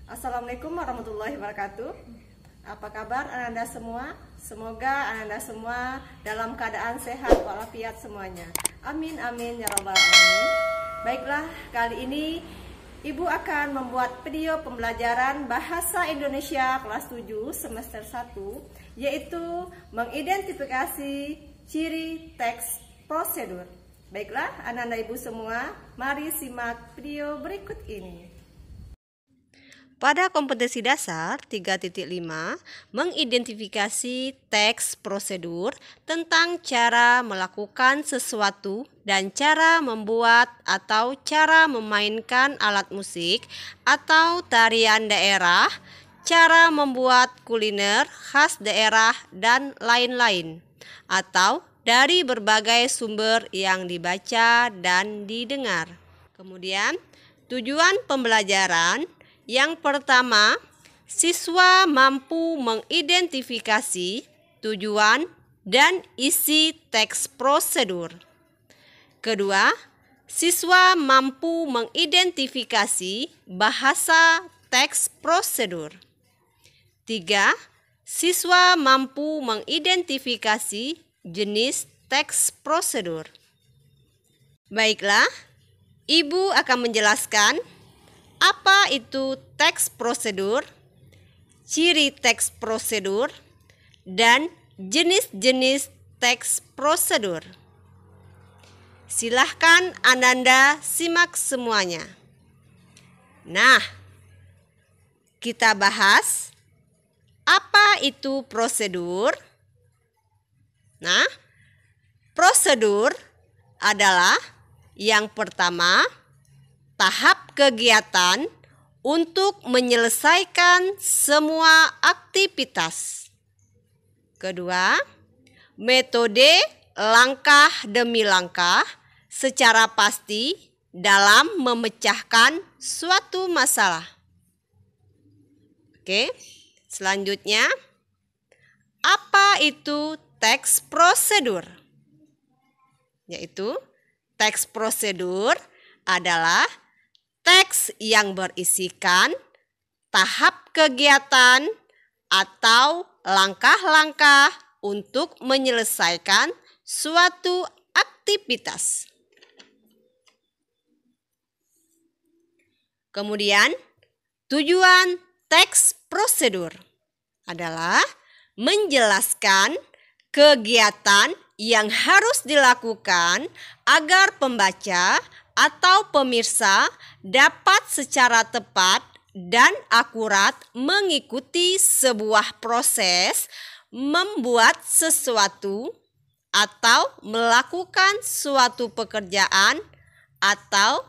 Assalamualaikum warahmatullahi wabarakatuh. Apa kabar Anda semua? Semoga Anda semua dalam keadaan sehat walafiat semuanya. Amin amin ya rabbal alamin. Baiklah, kali ini Ibu akan membuat video pembelajaran Bahasa Indonesia kelas 7 semester 1, yaitu mengidentifikasi ciri teks prosedur. Baiklah, Anda Ibu semua, mari simak video berikut ini. Pada kompetensi dasar 3.5, mengidentifikasi teks prosedur tentang cara melakukan sesuatu dan cara membuat atau cara memainkan alat musik atau tarian daerah, cara membuat kuliner khas daerah, dan lain-lain, atau dari berbagai sumber yang dibaca dan didengar. Kemudian, tujuan pembelajaran yang pertama, siswa mampu mengidentifikasi tujuan dan isi teks prosedur. Kedua, siswa mampu mengidentifikasi bahasa teks prosedur. Tiga, siswa mampu mengidentifikasi jenis teks prosedur. Baiklah, Ibu akan menjelaskan apa itu teks prosedur, ciri teks prosedur, dan jenis-jenis teks prosedur. Silahkan Ananda simak semuanya. Nah, kita bahas apa itu prosedur. Nah, prosedur adalah yang pertama, tahap kegiatan untuk menyelesaikan semua aktivitas. Kedua, metode langkah demi langkah secara pasti dalam memecahkan suatu masalah. Oke, selanjutnya, apa itu teks prosedur? Yaitu, teks prosedur adalah teks yang berisikan tahap kegiatan atau langkah-langkah untuk menyelesaikan suatu aktivitas. Kemudian, tujuan teks prosedur adalah menjelaskan kegiatan yang harus dilakukan agar pembaca atau pemirsa dapat secara tepat dan akurat mengikuti sebuah proses membuat sesuatu atau melakukan suatu pekerjaan atau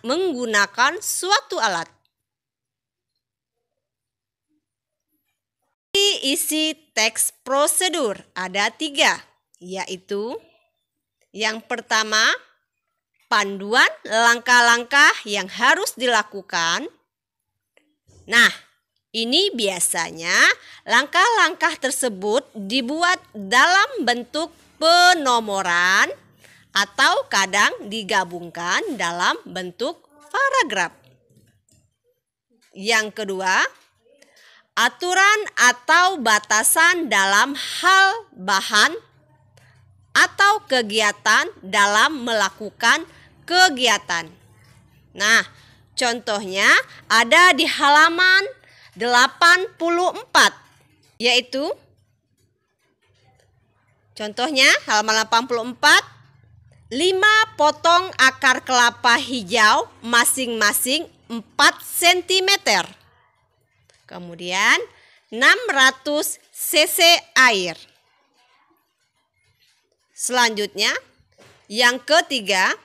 menggunakan suatu alat. Isi teks prosedur ada 3, yaitu yang pertama, panduan langkah-langkah yang harus dilakukan. Nah, ini biasanya langkah-langkah tersebut dibuat dalam bentuk penomoran atau kadang digabungkan dalam bentuk paragraf. Yang kedua, aturan atau batasan dalam hal bahan atau kegiatan dalam melakukan kegiatan. Nah, contohnya ada di halaman 84, yaitu contohnya halaman 84, 5 potong akar kelapa hijau masing-masing 4 cm. Kemudian 600 cc air. Selanjutnya, yang ketiga,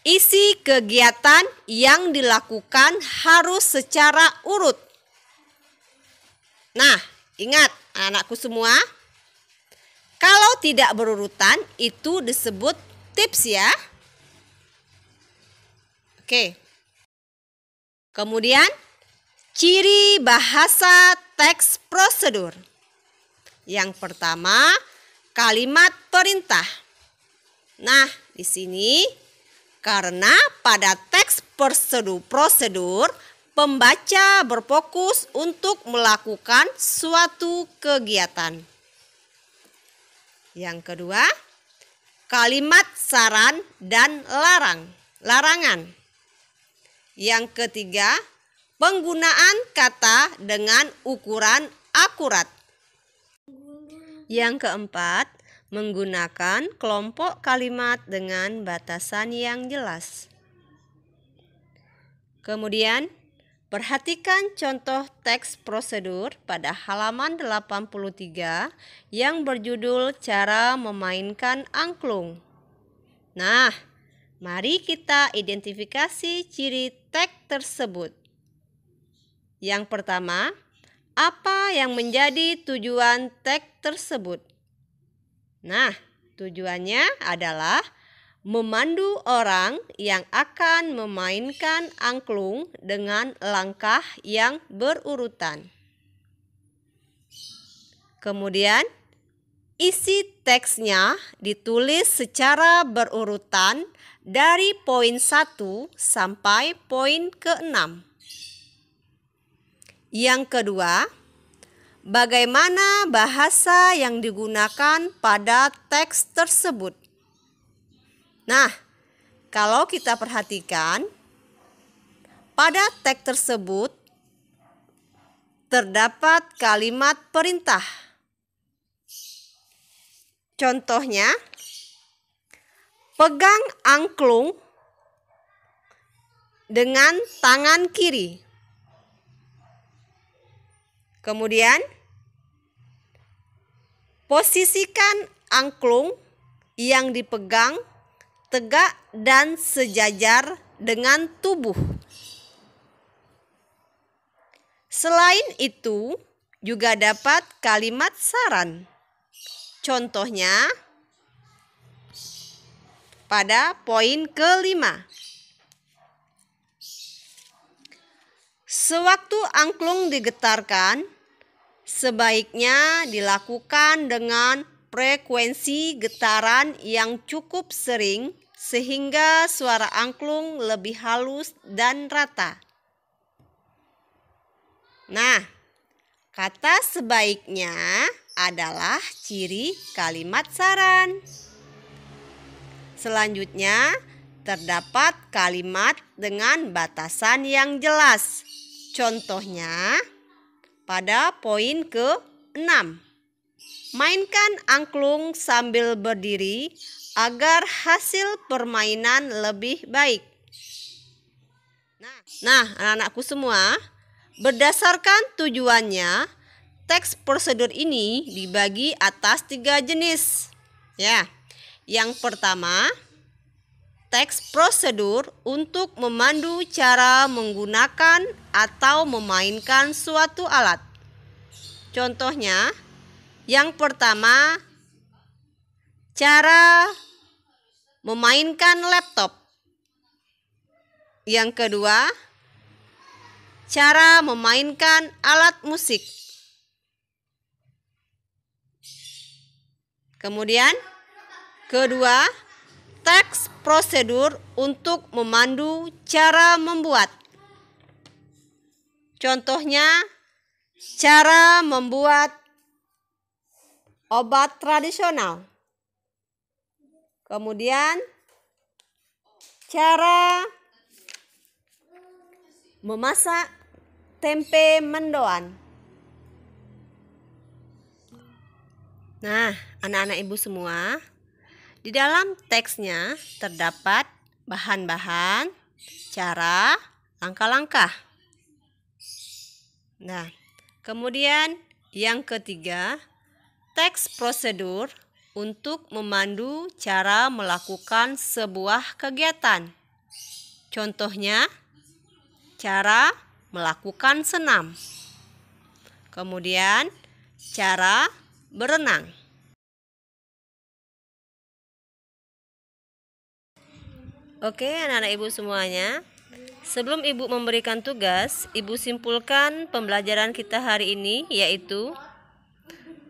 isi kegiatan yang dilakukan harus secara urut. Nah, ingat anak-anakku semua, kalau tidak berurutan itu disebut tips ya. Oke. Kemudian, ciri bahasa teks prosedur. Yang pertama, kalimat perintah. Nah, di sini karena pada teks prosedur pembaca berfokus untuk melakukan suatu kegiatan. Yang kedua, kalimat saran dan larangan. Yang ketiga, penggunaan kata dengan ukuran akurat. Yang keempat, menggunakan kelompok kalimat dengan batasan yang jelas. Kemudian, perhatikan contoh teks prosedur pada halaman 83 yang berjudul Cara Memainkan Angklung. Nah, mari kita identifikasi ciri teks tersebut. Yang pertama, apa yang menjadi tujuan teks tersebut? Nah, tujuannya adalah memandu orang yang akan memainkan angklung dengan langkah yang berurutan. Kemudian, isi teksnya ditulis secara berurutan dari poin 1 sampai poin ke-6. Yang kedua, bagaimana bahasa yang digunakan pada teks tersebut? Nah, kalau kita perhatikan, pada teks tersebut terdapat kalimat perintah. Contohnya, pegang angklung dengan tangan kiri. Kemudian, posisikan angklung yang dipegang tegak dan sejajar dengan tubuh. Selain itu, juga dapat kalimat saran. Contohnya, pada poin ke-5. Sewaktu angklung digetarkan, sebaiknya dilakukan dengan frekuensi getaran yang cukup sering sehingga suara angklung lebih halus dan rata. Nah, kata sebaiknya adalah ciri kalimat saran. Selanjutnya, terdapat kalimat dengan batasan yang jelas. Contohnya, pada poin ke-6. Mainkan angklung sambil berdiri agar hasil permainan lebih baik. Nah, anak-anakku semua, berdasarkan tujuannya, teks prosedur ini dibagi atas 3 jenis. Ya, yang pertama, teks prosedur untuk memandu cara menggunakan atau memainkan suatu alat. Contohnya, yang pertama, cara memainkan laptop. Yang kedua, cara memainkan alat musik. Kemudian, kedua, teks prosedur untuk memandu cara membuat. Contohnya, cara membuat obat tradisional. Kemudian, cara memasak tempe mendoan. Nah, anak-anak ibu semua, di dalam teksnya terdapat bahan-bahan, cara, langkah-langkah. Nah, kemudian yang ketiga, teks prosedur untuk memandu cara melakukan sebuah kegiatan. Contohnya, cara melakukan senam. Kemudian, cara berenang. Oke, anak-anak ibu semuanya, sebelum ibu memberikan tugas, ibu simpulkan pembelajaran kita hari ini, yaitu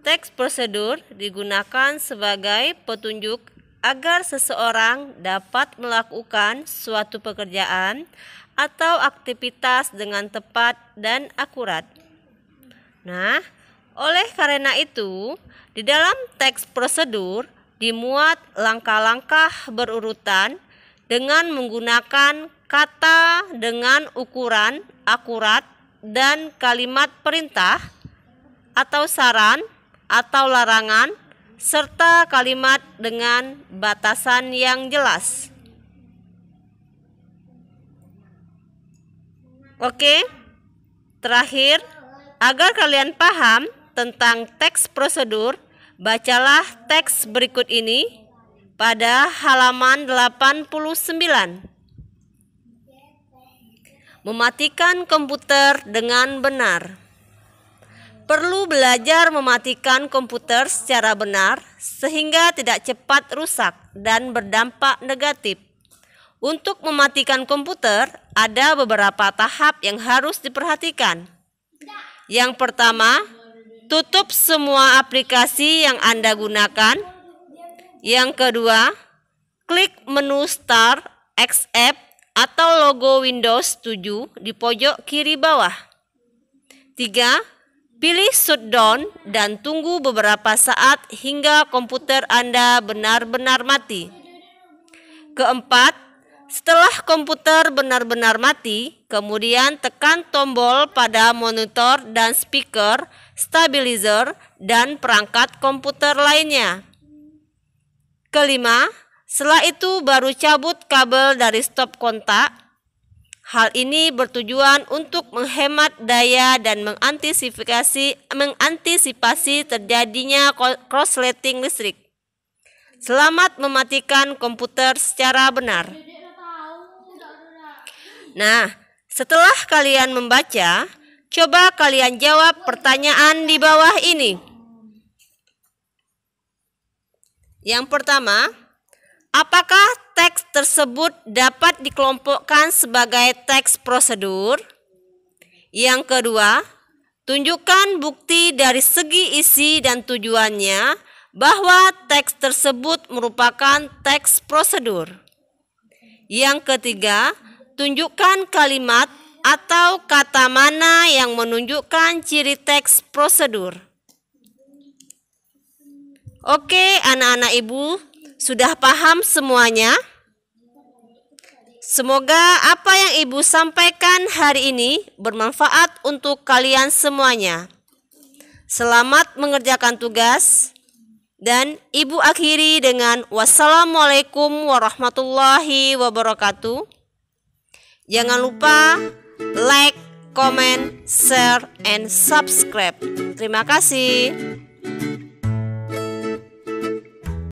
teks prosedur digunakan sebagai petunjuk agar seseorang dapat melakukan suatu pekerjaan atau aktivitas dengan tepat dan akurat. Nah, oleh karena itu, di dalam teks prosedur dimuat langkah-langkah berurutan dengan menggunakan kata dengan ukuran akurat dan kalimat perintah atau saran atau larangan serta kalimat dengan batasan yang jelas. Oke, terakhir, agar kalian paham tentang teks prosedur, bacalah teks berikut ini pada halaman 89. Mematikan komputer dengan benar. Perlu belajar mematikan komputer secara benar sehingga tidak cepat rusak dan berdampak negatif. Untuk mematikan komputer, ada beberapa tahap yang harus diperhatikan. Yang pertama, tutup semua aplikasi yang Anda gunakan. Yang kedua, klik menu Start, Exit, atau logo Windows 7 di pojok kiri bawah. 3. Pilih shutdown dan tunggu beberapa saat hingga komputer Anda benar-benar mati. Keempat, setelah komputer benar-benar mati, kemudian tekan tombol pada monitor dan speaker, stabilizer, dan perangkat komputer lainnya. Kelima, setelah itu baru cabut kabel dari stop kontak. Hal ini bertujuan untuk menghemat daya dan mengantisipasi terjadinya korsleting listrik. Selamat mematikan komputer secara benar. Nah, setelah kalian membaca, coba kalian jawab pertanyaan di bawah ini. Yang pertama, apakah teks tersebut dapat dikelompokkan sebagai teks prosedur? Yang kedua, tunjukkan bukti dari segi isi dan tujuannya bahwa teks tersebut merupakan teks prosedur. Yang ketiga, tunjukkan kalimat atau kata mana yang menunjukkan ciri teks prosedur. Oke, anak-anak ibu, sudah paham semuanya? Semoga apa yang ibu sampaikan hari ini bermanfaat untuk kalian semuanya. Selamat mengerjakan tugas. Dan ibu akhiri dengan wassalamualaikum warahmatullahi wabarakatuh. Jangan lupa like, comment, share, and subscribe. Terima kasih.